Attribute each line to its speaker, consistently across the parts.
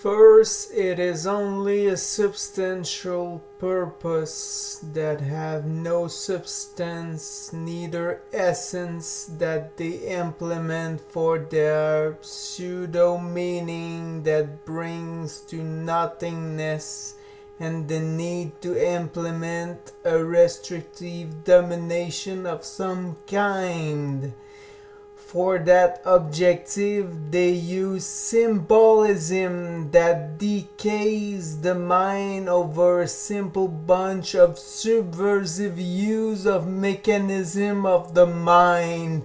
Speaker 1: First, it is only a substantial purpose that have no substance, neither essence, that they implement for their pseudo-meaning that brings to nothingness, and the need to implement a restrictive domination of some kind. For that objective, they use symbolism that decays the mind over a simple bunch of subversive use of mechanism of the mind.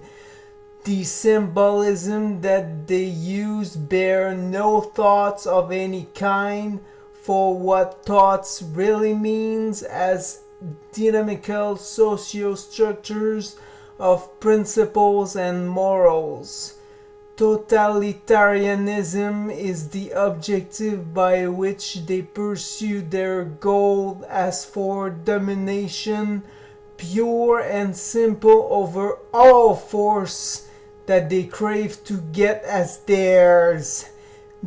Speaker 1: The symbolism that they use bear no thoughts of any kind, for what thoughts really means as dynamical sociostructures of principles and morals. Totalitarianism is the objective by which they pursue their goal. As for domination, pure and simple over all force that they crave to get as theirs.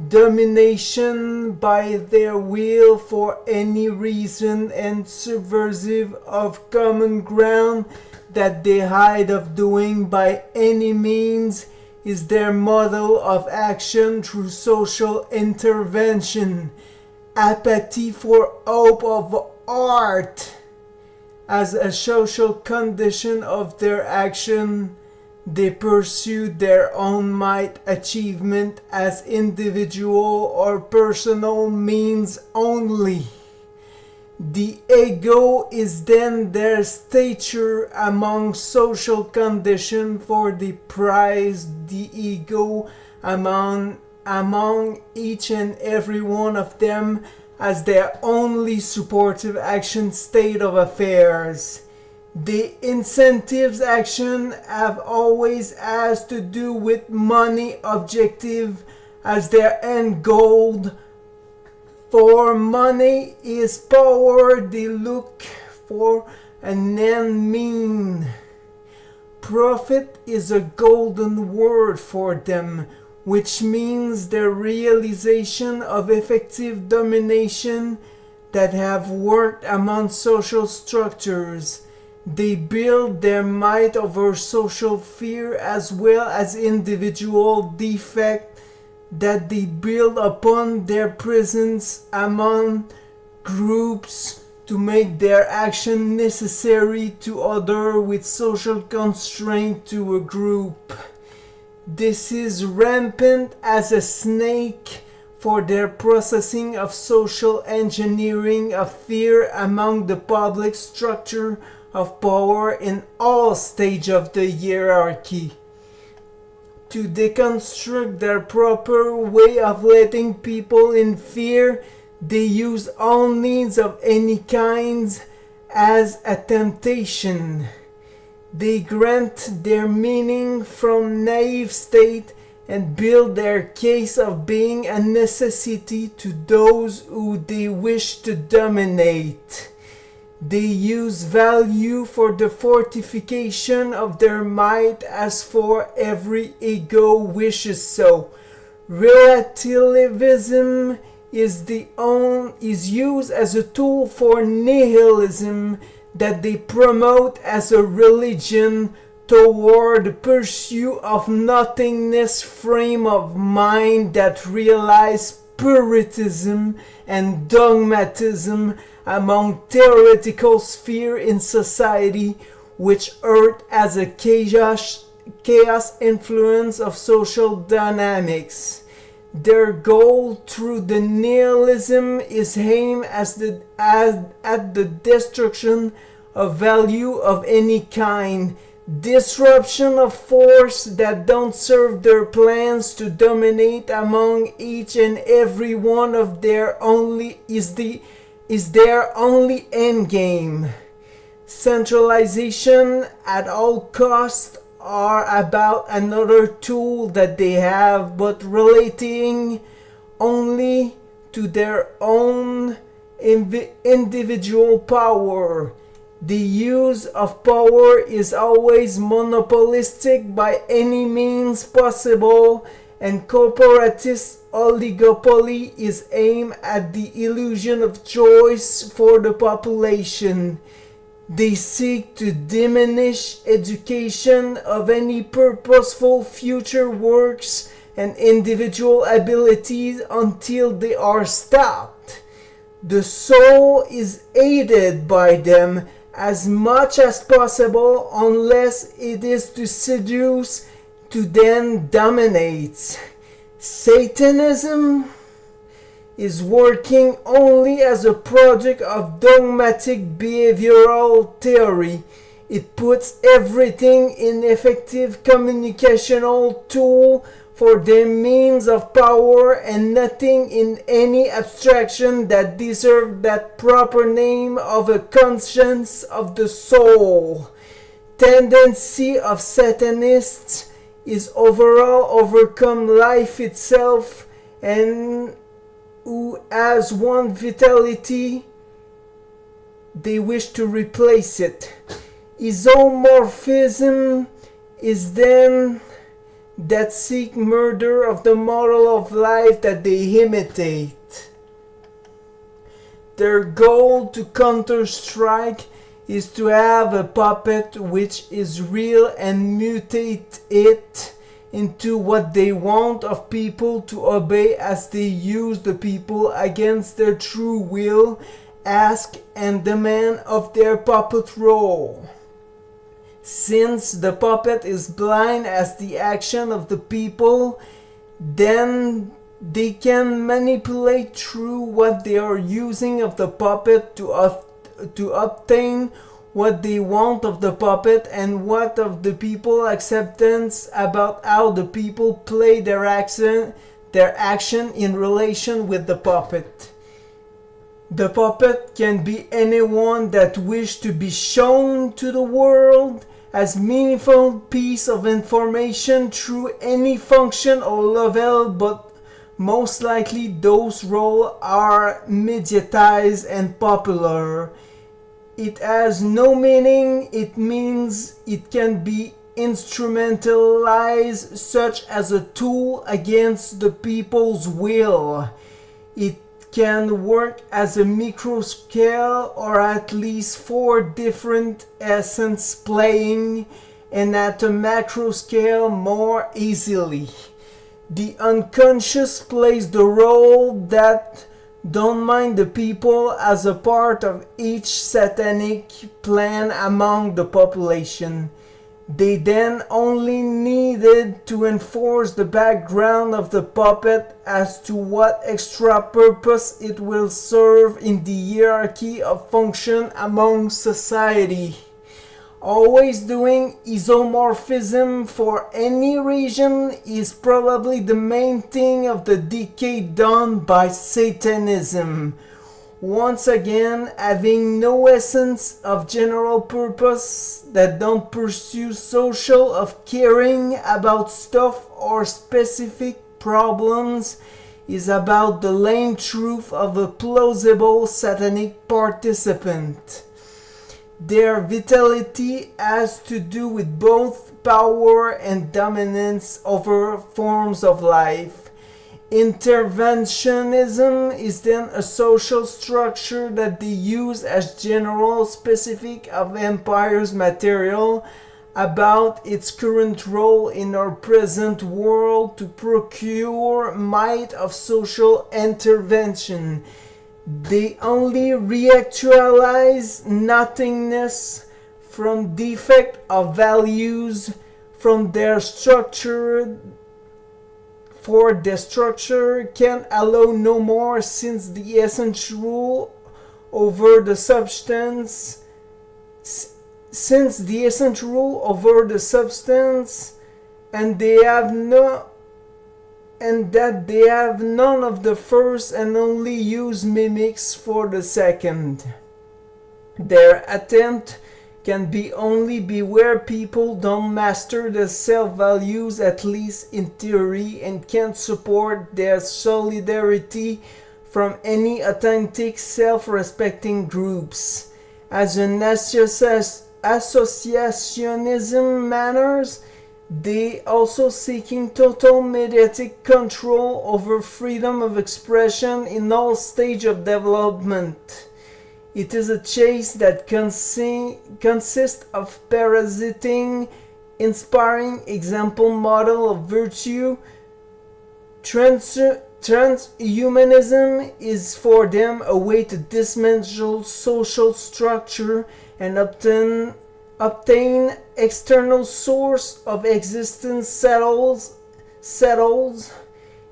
Speaker 1: Domination by their will for any reason and subversive of common ground that they hide of doing by any means is their model of action through social intervention. Apathy for hope of art as a social condition of their action. They pursue their own might achievement as individual or personal means only. The ego is then their stature among social conditions, for they prize the ego among each and every one of them as their only supportive action state of affairs. The incentives action have always has to do with money objective as their end goal. For money is power, they look for an end mean. Profit is a golden word for them, which means the realization of effective domination that have worked among social structures. They build their might over social fear as well as individual defect, that they build upon their presence among groups to make their action necessary to other with social constraint to a group. This is rampant as a snake for their processing of social engineering of fear among the public structure of power in all stages of the hierarchy. To deconstruct their proper way of letting people in fear, they use all needs of any kinds as a temptation. They grant their meaning from naive state and build their case of being a necessity to those who they wish to dominate. They use value for the fortification of their might as for every ego wishes so. Relativism is used as a tool for nihilism that they promote as a religion toward the pursuit of nothingness frame of mind that realize puritanism and dogmatism among theoretical sphere in society, which earth as a chaos influence of social dynamics. Their goal through the nihilism is aimed at the destruction of value of any kind, disruption of force that don't serve their plans to dominate among each and every one of their only is their only endgame. Centralization at all costs are about another tool that they have, but relating only to their own individual power. The use of power is always monopolistic by any means possible, and corporatist oligopoly is aimed at the illusion of choice for the population. They seek to diminish education of any purposeful future works and individual abilities until they are stopped. The soul is aided by them as much as possible unless it is to seduce, to then dominate. Satanism is working only as a project of dogmatic behavioral theory. It puts everything in effective communicational tool for their means of power and nothing in any abstraction that deserves that proper name of a conscience of the soul. Tendency of Satanists is overall overcome life itself, and who has one vitality, they wish to replace it. Isomorphism is then that seek murder of the model of life that they imitate. Their goal to counter-strike is to have a puppet which is real and mutate it into what they want of people to obey as they use the people against their true will, ask and demand of their puppet role. Since the puppet is blind as the action of the people, then they can manipulate through what they are using of the puppet to obtain what they want of the puppet and what of the people acceptance about how the people play their action in relation with the puppet. The puppet can be anyone that wish to be shown to the world as meaningful piece of information through any function or level, but most likely those roles are mediatized and popular. It has no meaning. It means it can be instrumentalized such as a tool against the people's will. It can work as a micro scale or at least 4 different essence playing, and at a macro scale more easily. The unconscious plays the role that don't mind the people as a part of each satanic plan among the population. They then only needed to enforce the background of the puppet as to what extra purpose it will serve in the hierarchy of function among society. Always doing isomorphism for any region is probably the main thing of the decay done by Satanism. Once again, having no essence of general purpose that don't pursue social of caring about stuff or specific problems is about the lame truth of a plausible satanic participant. Their vitality has to do with both power and dominance over forms of life. Interventionism is then a social structure that they use as general specific of empire's material about its current role in our present world to procure might of social intervention. They only reactualize nothingness from defect of values from their structure, for the structure can allow no more since the essence rule over the substance and they have none of the first and only use mimics for the second. Their attempt can be only be where people don't master the self-values, at least in theory, and can't support their solidarity from any authentic self-respecting groups. As an associationism manners, They also seeking total mediatic control over freedom of expression in all stages of development. It is a chase that consists of parasiting, inspiring example model of virtue. Transhumanism is for them a way to dismantle social structure and obtain external source of existence settles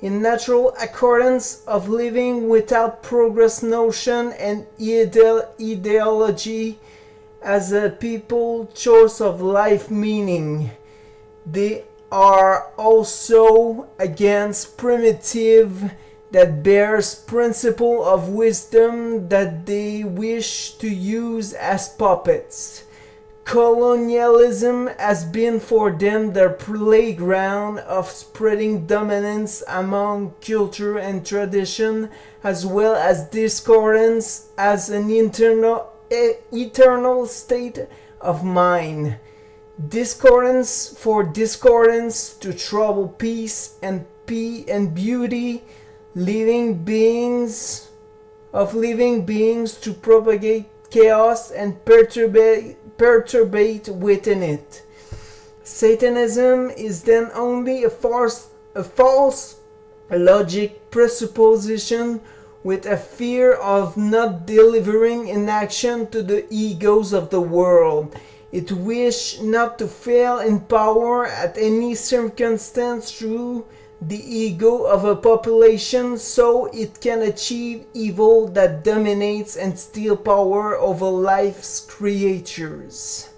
Speaker 1: in natural accordance of living without progress notion and ideology as a people choice of life meaning. They are also against primitive that bears principle of wisdom that they wish to use as puppets. Colonialism has been for them their playground of spreading dominance among culture and tradition, as well as discordance as an eternal state of mind. Discordance for discordance to trouble peace and beauty, living beings to propagate chaos and perturbate within it. Satanism is then only a false logic presupposition with a fear of not delivering in action to the egos of the world. It wishes not to fail in power at any circumstance through the ego of a population so it can achieve evil that dominates and steal power over life's creatures.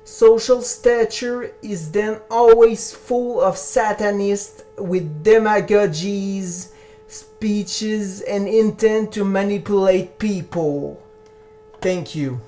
Speaker 1: Social stature is then always full of satanists with demagogies, speeches, and intent to manipulate people. Thank you.